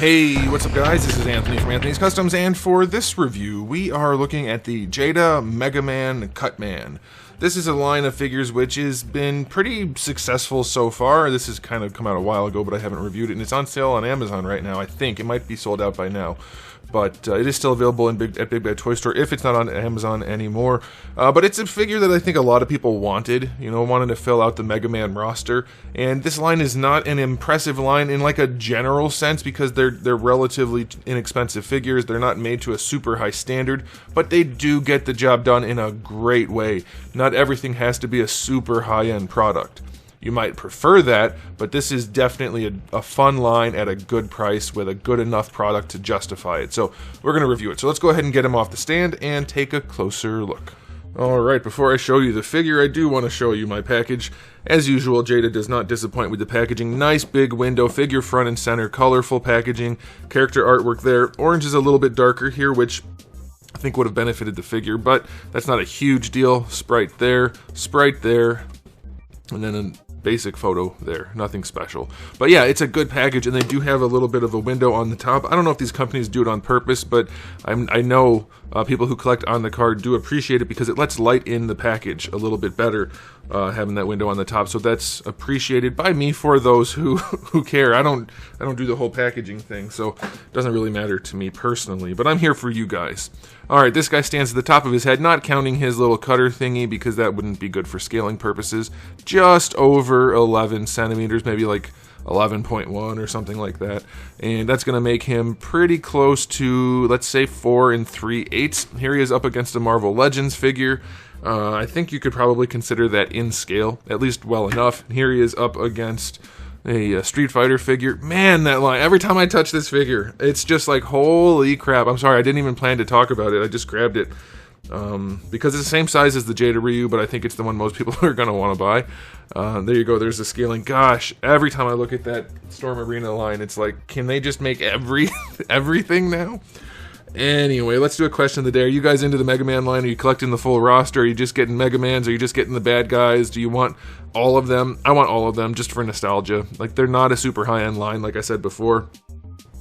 Hey, what's up guys? This is Anthony from Anthony's Customs, and for this review, we are looking at the Jada Mega Man Cutman. This is a line of figures which has been pretty successful so far. This has kind of come out a while ago, but I haven't reviewed it, and it's on sale on Amazon right now, I think. It might be sold out by now. But it is still available at Big Bad Toy Store if it's not on Amazon anymore. But it's a figure that I think a lot of people wanted, wanted to fill out the Mega Man roster. And this line is not an impressive line in like a general sense because they're relatively inexpensive figures. They're not made to a super high standard, but they do get the job done in a great way. Not everything has to be a super high-end product. You might prefer that, but this is definitely a fun line at a good price with a good enough product to justify it. So we're going to review it. So let's go ahead and get him off the stand and take a closer look. Alright, before I show you the figure, I do want to show you my package. As usual, Jada does not disappoint with the packaging. Nice big window, figure front and center, colorful packaging, character artwork there. Orange is a little bit darker here, which I think would have benefited the figure, but that's not a huge deal. Sprite there, and then a basic photo there, nothing special. But yeah, it's a good package, and they do have a little bit of a window on the top. I don't know if these companies do it on purpose, but I know people who collect on the card do appreciate it because it lets light in the package a little bit better, having that window on the top. So that's appreciated by me for those who care. I don't do the whole packaging thing, so it doesn't really matter to me personally, but I'm here for you guys. Alright, this guy stands at the top of his head, not counting his little cutter thingy because that wouldn't be good for scaling purposes. Just over 11 centimeters, maybe like 11.1 or something like that. And that's going to make him pretty close to, let's say, 4 3/8. Here he is up against a Marvel Legends figure. I think you could probably consider that in scale, at least well enough. Here he is up against a Street Fighter figure. Man, that line, every time I touch this figure, it's just like, holy crap. I'm sorry, I didn't even plan to talk about it. I just grabbed it because it's the same size as the Jada Ryu, but I think it's the one most people are going to want to buy. There you go, there's the scaling. Gosh, every time I look at that Storm Arena line, it's like, can they just make everything now? Anyway, let's do a question of the day. Are you guys into the Mega Man line? Are you collecting the full roster? Are you just getting Mega Mans? Are you just getting the bad guys? Do you want all of them? I want all of them, just for nostalgia. Like, they're not a super high-end line, like I said before.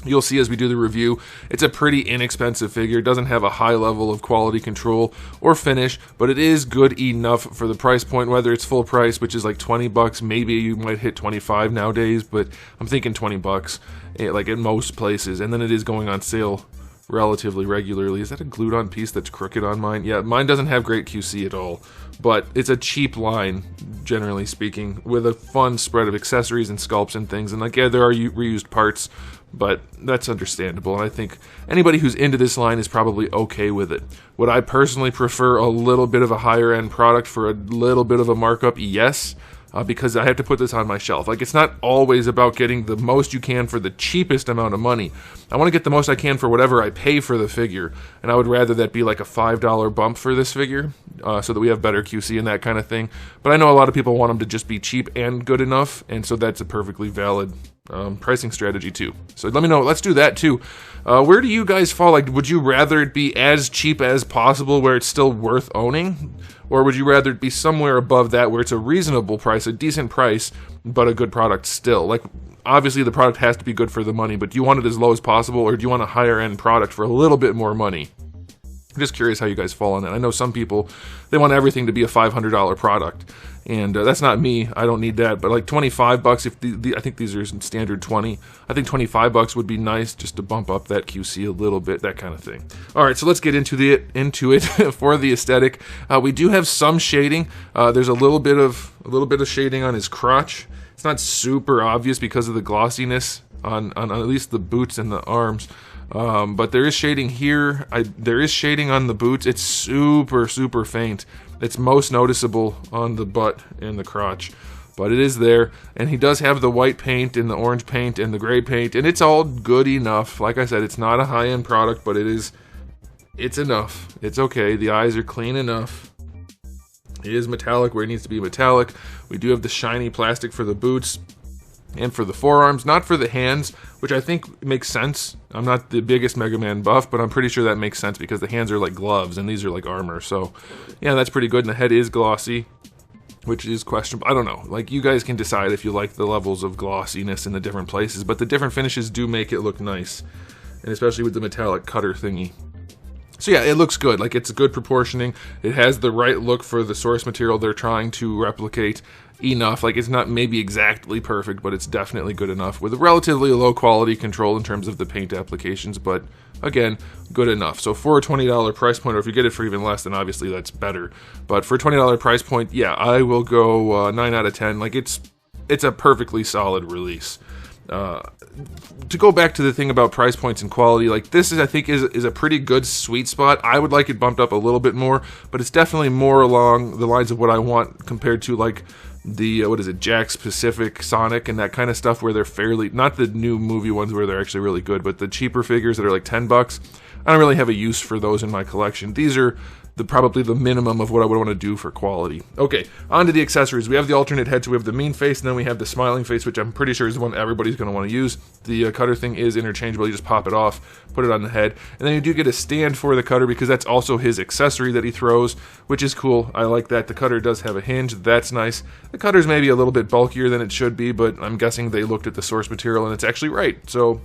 You'll see as we do the review, it's a pretty inexpensive figure. It doesn't have a high level of quality control or finish, but it is good enough for the price point, whether it's full price, which is like 20 bucks. Maybe you might hit 25 nowadays, but I'm thinking 20 bucks, like at most places. And then it is going on sale relatively regularly. Is that a glued on piece that's crooked on mine? Yeah, mine doesn't have great QC at all, but it's a cheap line, generally speaking, with a fun spread of accessories and sculpts and things. And like, yeah, there are reused parts, but that's understandable, and I think anybody who's into this line is probably okay with it. Would I personally prefer a little bit of a higher end product for a little bit of a markup? Yes. Because I have to put this on my shelf. Like, it's not always about getting the most you can for the cheapest amount of money. I want to get the most I can for whatever I pay for the figure, and I would rather that be like a $5 bump for this figure, so that we have better QC and that kind of thing. But I know a lot of people want them to just be cheap and good enough, and so that's a perfectly valid pricing strategy too. So let me know. Let's do that too. Where do you guys fall? Like, would you rather it be as cheap as possible where it's still worth owning? Or would you rather it be somewhere above that where it's a reasonable price, a decent price, but a good product still? Like, obviously the product has to be good for the money, but do you want it as low as possible, or do you want a higher end product for a little bit more money? I'm just curious how you guys fall on that. I know some people, they want everything to be a $500 product, and that's not me. I don't need that. But like 25 bucks, if I think these are standard 20. I think 25 bucks would be nice just to bump up that QC a little bit, that kind of thing. All right, so let's get into it for the aesthetic. We do have some shading. There's a little bit of shading on his crotch. It's not super obvious because of the glossiness on at least the boots and the arms. But there is shading here. There is shading on the boots. It's super, super faint. It's most noticeable on the butt and the crotch, but it is there. And he does have the white paint and the orange paint and the gray paint, and it's all good enough. Like I said, it's not a high-end product, but it's enough. It's okay. The eyes are clean enough. It is metallic where it needs to be metallic. We do have the shiny plastic for the boots and for the forearms, not for the hands, which I think makes sense. I'm not the biggest Mega Man buff, but I'm pretty sure that makes sense because the hands are like gloves and these are like armor. So yeah, that's pretty good, and the head is glossy. which is questionable. I don't know. Like, you guys can decide if you like the levels of glossiness in the different places, but the different finishes do make it look nice, and especially with the metallic cutter thingy. So yeah, it looks good. Like, it's good proportioning. It has the right look for the source material they're trying to replicate enough. Like, it's not maybe exactly perfect, but it's definitely good enough with a relatively low quality control in terms of the paint applications, but again, good enough. So for a $20 price point, or if you get it for even less, then obviously that's better. But for a $20 price point, yeah, I will go 9 out of 10. Like, it's a perfectly solid release. To go back to the thing about price points and quality, like, this is, I think, is a pretty good sweet spot. I would like it bumped up a little bit more, but it's definitely more along the lines of what I want compared to, like, the Jakks Pacific Sonic and that kind of stuff, where they're fairly, not the new movie ones where they're actually really good, but the cheaper figures that are like $10. I don't really have a use for those in my collection. These are probably the minimum of what I would want to do for quality. Okay, on to the accessories. We have the alternate head, so we have the mean face, and then we have the smiling face, which I'm pretty sure is the one everybody's going to want to use. The cutter thing is interchangeable. You just pop it off, put it on the head, and then you do get a stand for the cutter, because that's also his accessory that he throws, which is cool. I like that. The cutter does have a hinge. That's nice. The cutter's maybe a little bit bulkier than it should be, but I'm guessing they looked at the source material and it's actually right. So,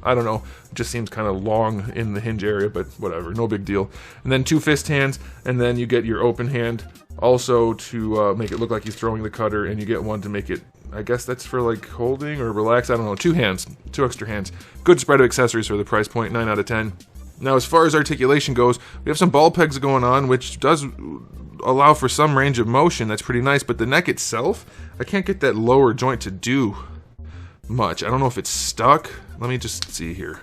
I don't know. It just seems kind of long in the hinge area, but whatever. No big deal. And then 2 fist hands, and then you get your open hand also to make it look like he's throwing the cutter, and you get one to make it, I guess that's for like holding or relax. I don't know. 2 hands, 2 extra hands. Good spread of accessories for the price point, 9 out of 10. Now, as far as articulation goes, we have some ball pegs going on, which does allow for some range of motion. That's pretty nice, but the neck itself, I can't get that lower joint to do much. I don't know if it's stuck. Let me just see here.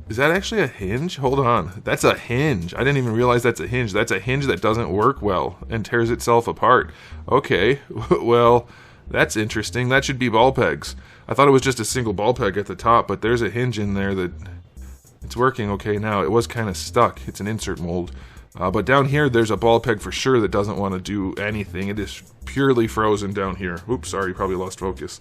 Is that actually a hinge? Hold on. That's a hinge. I didn't even realize that's a hinge. That's a hinge that doesn't work well and tears itself apart. Okay, well, that's interesting. That should be ball pegs. I thought it was just a single ball peg at the top, but there's a hinge in there that it's working okay now. It was kind of stuck. It's an insert mold. But down here, there's a ball peg for sure that doesn't want to do anything. It is purely frozen down here. Oops, sorry, probably lost focus.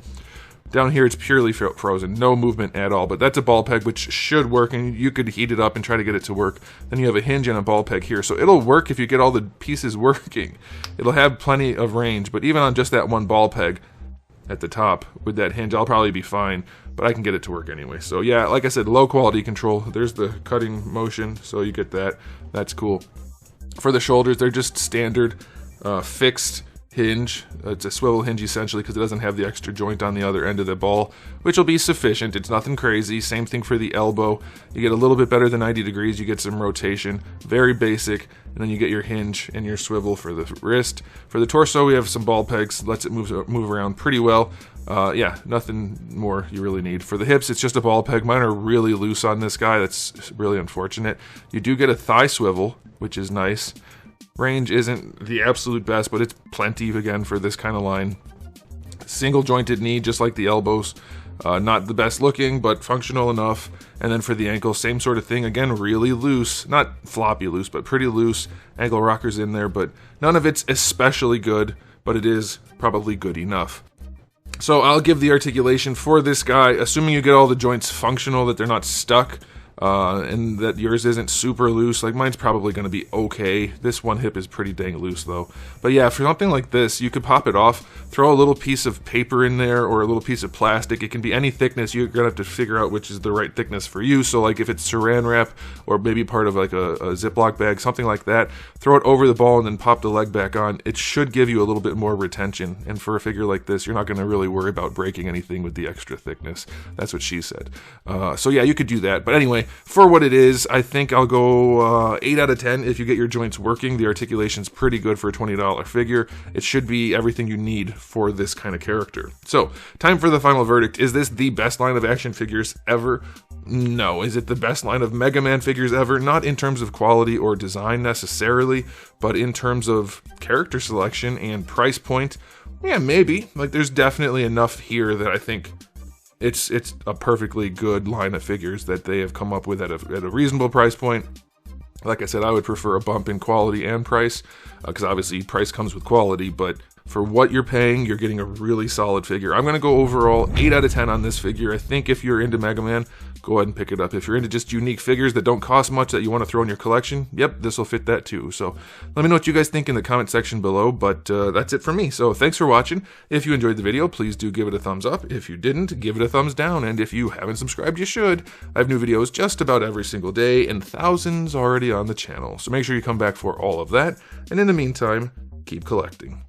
Down here, it's purely frozen, no movement at all. But that's a ball peg, which should work, and you could heat it up and try to get it to work. Then you have a hinge and a ball peg here. So it'll work if you get all the pieces working. It'll have plenty of range, but even on just that one ball peg at the top with that hinge, I'll probably be fine. But I can get it to work anyway. So yeah, like I said, low quality control. There's the cutting motion, so you get that. That's cool. For the shoulders, they're just standard fixed hinge. It's a swivel hinge essentially, because it doesn't have the extra joint on the other end of the ball, which will be sufficient. It's nothing crazy. Same thing for the elbow. You get a little bit better than 90 degrees. You get some rotation. Very basic. And then you get your hinge and your swivel for the wrist. For the torso, we have some ball pegs. Lets it move around pretty well. Yeah, nothing more you really need. For the hips, it's just a ball peg. Mine are really loose on this guy. That's really unfortunate. You do get a thigh swivel, which is nice. Range isn't the absolute best, but it's plenty, again, for this kind of line. Single jointed knee, just like the elbows. Not the best looking, but functional enough. And then for the ankle, same sort of thing. Again, really loose. Not floppy loose, but pretty loose. Ankle rockers in there, but none of it's especially good, but it is probably good enough. So I'll give the articulation for this guy, assuming you get all the joints functional, that they're not stuck, and that yours isn't super loose. Like, mine's probably going to be okay. This one hip is pretty dang loose, though. But yeah, for something like this, you could pop it off, throw a little piece of paper in there, or a little piece of plastic. It can be any thickness. You're going to have to figure out which is the right thickness for you. So, like, if it's saran wrap, or maybe part of, like, a Ziploc bag, something like that, throw it over the ball and then pop the leg back on. It should give you a little bit more retention. And for a figure like this, you're not going to really worry about breaking anything with the extra thickness. That's what she said. So yeah, you could do that. But anyway, for what it is, I think I'll go 8 out of 10 if you get your joints working. The articulation's pretty good for a $20 figure. It should be everything you need for this kind of character. So, time for the final verdict. Is this the best line of action figures ever? No. Is it the best line of Mega Man figures ever? Not in terms of quality or design necessarily, but in terms of character selection and price point, yeah, maybe. Like, there's definitely enough here that I think it's a perfectly good line of figures that they have come up with at a reasonable price point. Like I said, I would prefer a bump in quality and price, because obviously price comes with quality, but For what you're paying, you're getting a really solid figure. I'm going to go overall 8 out of 10 on this figure. I think if you're into Mega Man, go ahead and pick it up. If you're into just unique figures that don't cost much that you want to throw in your collection, yep, this will fit that too. So let me know what you guys think in the comment section below, but that's it for me. So thanks for watching. If you enjoyed the video, please do give it a thumbs up. If you didn't, give it a thumbs down. And if you haven't subscribed, you should. I have new videos just about every single day and thousands already on the channel. So make sure you come back for all of that. And in the meantime, keep collecting.